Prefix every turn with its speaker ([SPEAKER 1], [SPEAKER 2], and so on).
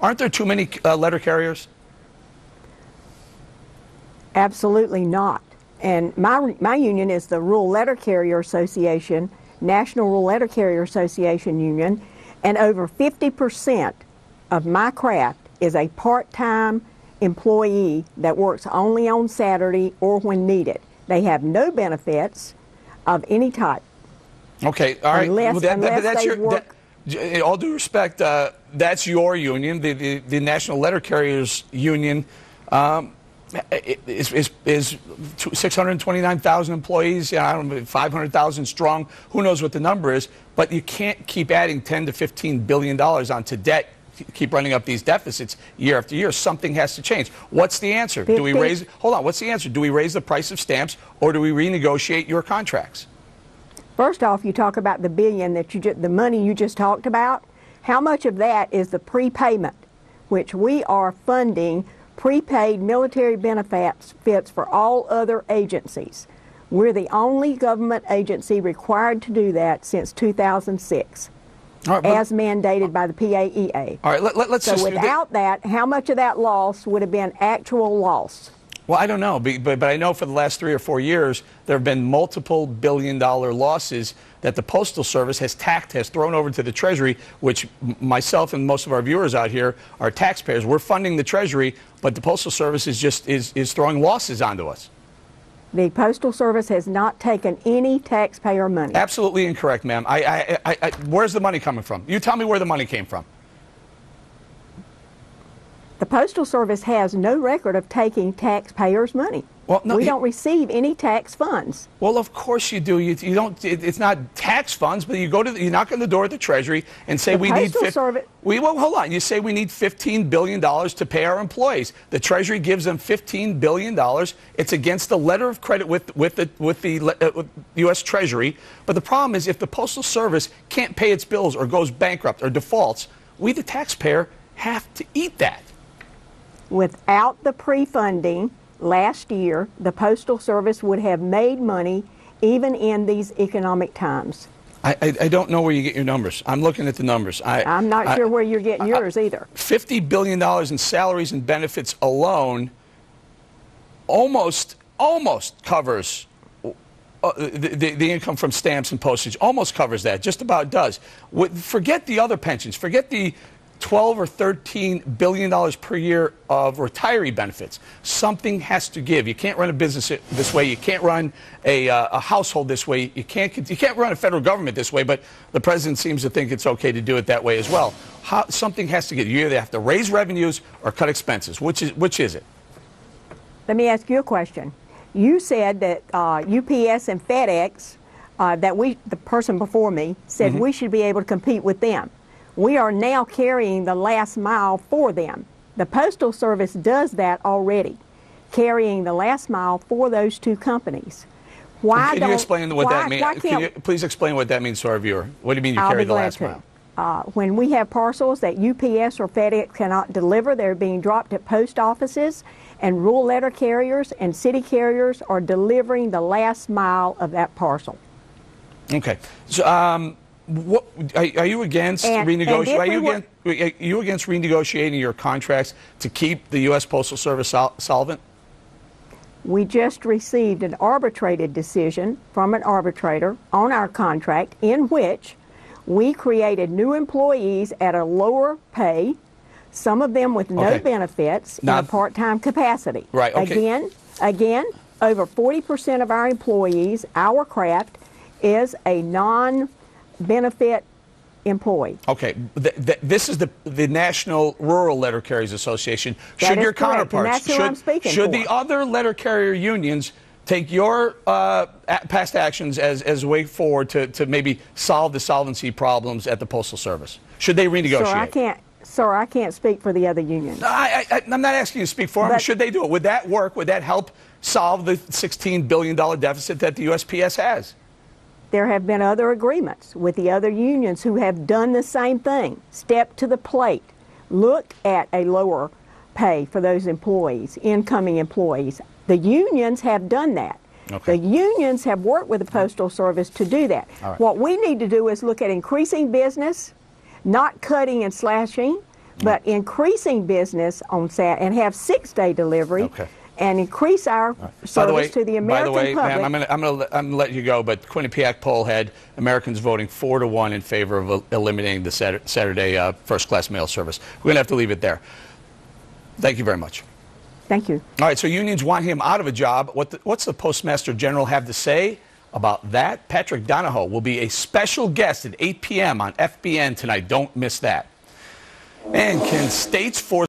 [SPEAKER 1] Aren't there too many letter carriers?
[SPEAKER 2] Absolutely not. And my union is the Rural Letter Carrier Association, National Rural Letter Carrier Association Union, and over 50% of my craft is a part-time employee that works only on Saturday or when needed. They have no benefits of any type.
[SPEAKER 1] Okay, all right.
[SPEAKER 2] Unless
[SPEAKER 1] That's
[SPEAKER 2] they work.
[SPEAKER 1] In all due respect, that's your union, the National Letter Carriers Union. Is 629,000 employees, I don't know, 500,000 strong, who knows what the number is, but you can't keep adding $10 to $15 billion onto debt, keep running up these deficits year after year. Something has to change. What's the answer? Do we raise, hold on, what's the answer? Do we raise the price of stamps or do we renegotiate your contracts?
[SPEAKER 2] First off, you talk about the billion that the money you just talked about. How much of that is the prepayment, which we are funding prepaid military benefits for all other agencies? We're the only government agency required to do that since 2006, as mandated by the PAEA.
[SPEAKER 1] All right, let's
[SPEAKER 2] so without that, how much of that loss would have been actual loss?
[SPEAKER 1] Well, I don't know, but I know for the last 3 or 4 years, there have been multiple billion-dollar losses that the Postal Service has thrown over to the Treasury, which myself and most of our viewers out here are taxpayers. We're funding the Treasury, but the Postal Service is throwing losses onto us.
[SPEAKER 2] The Postal Service has not taken any taxpayer money.
[SPEAKER 1] Absolutely incorrect, ma'am. Where's the money coming from? You tell me where the money came from.
[SPEAKER 2] The Postal Service has no record of taking taxpayers' money. Well, no, we don't receive any tax funds.
[SPEAKER 1] Well, of course you do. You don't. It's not tax funds, but you knock on the door at the Treasury and say we need. Well, hold on. You say we need $15 billion to pay our employees. The Treasury gives them $15 billion. It's against the letter of credit with the U.S. Treasury. But the problem is, if the Postal Service can't pay its bills or goes bankrupt or defaults, we, the taxpayer, have to eat that.
[SPEAKER 2] Without the pre-funding last year, the Postal Service would have made money even in these economic times.
[SPEAKER 1] I don't know where you get your numbers. I'm looking at the numbers.
[SPEAKER 2] I'm not sure where you're getting yours either.
[SPEAKER 1] $50 billion in salaries and benefits alone almost covers the income from stamps and postage. Almost covers that. Just about does. Forget the other pensions. Forget the $12 or $13 billion per year of retiree benefits. Something has to give. You can't run a business this way. You can't run a household this way. You can't run a federal government this way, but the president seems to think it's okay to do it that way as well. Something has to give. You either have to raise revenues or cut expenses. Which is it?
[SPEAKER 2] Let me ask you a question. You said that UPS and FedEx, the person before me said we should be able to compete with them. We are now carrying the last mile for them. The Postal Service does that already, carrying the last mile for those two companies.
[SPEAKER 1] Can you explain what that means? Can you please explain what that means to our viewer? What do you mean you carry the last mile?
[SPEAKER 2] When we have parcels that UPS or FedEx cannot deliver, they're being dropped at post offices, and rural letter carriers and city carriers are delivering the last mile of that parcel.
[SPEAKER 1] Okay. So, what, are you against renegotiating? Are you against renegotiating your contracts to keep the U.S. Postal Service solvent?
[SPEAKER 2] We just received an arbitrated decision from an arbitrator on our contract in which we created new employees at a lower pay, some of them with no benefits in a part-time capacity.
[SPEAKER 1] Right. Okay.
[SPEAKER 2] Again, over 40% of our employees, our craft, is a non-benefit employee.
[SPEAKER 1] Okay, this is the National Rural Letter Carriers Association. Should your counterparts, should the other letter carrier unions take your past actions as a way forward to maybe solve the solvency problems at the Postal Service? Should they renegotiate?
[SPEAKER 2] Sir, I can't speak for the other unions.
[SPEAKER 1] I'm not asking you to speak for them. Should they do it? Would that work? Would that help solve the $16 billion deficit that the USPS has?
[SPEAKER 2] There have been other agreements with the other unions who have done the same thing. Step to the plate. Look at a lower pay for those employees, incoming employees. The unions have done that. Okay. The unions have worked with the Postal Service to do that. Right. What we need to do is look at increasing business, not cutting and slashing. but increasing business on Sat and have 6-day delivery.
[SPEAKER 1] Okay.
[SPEAKER 2] And increase our service to the American
[SPEAKER 1] by the way,
[SPEAKER 2] public.
[SPEAKER 1] ma'am, I'm going to let you go, but Quinnipiac poll had Americans voting 4-1 in favor of eliminating the Saturday first-class mail service. We're going to have to leave it there. Thank you very much.
[SPEAKER 2] Thank you.
[SPEAKER 1] All right, so unions want him out of a job. What's the Postmaster General have to say about that? Patrick Donahoe will be a special guest at 8 p.m. on FBN tonight. Don't miss that. And can states force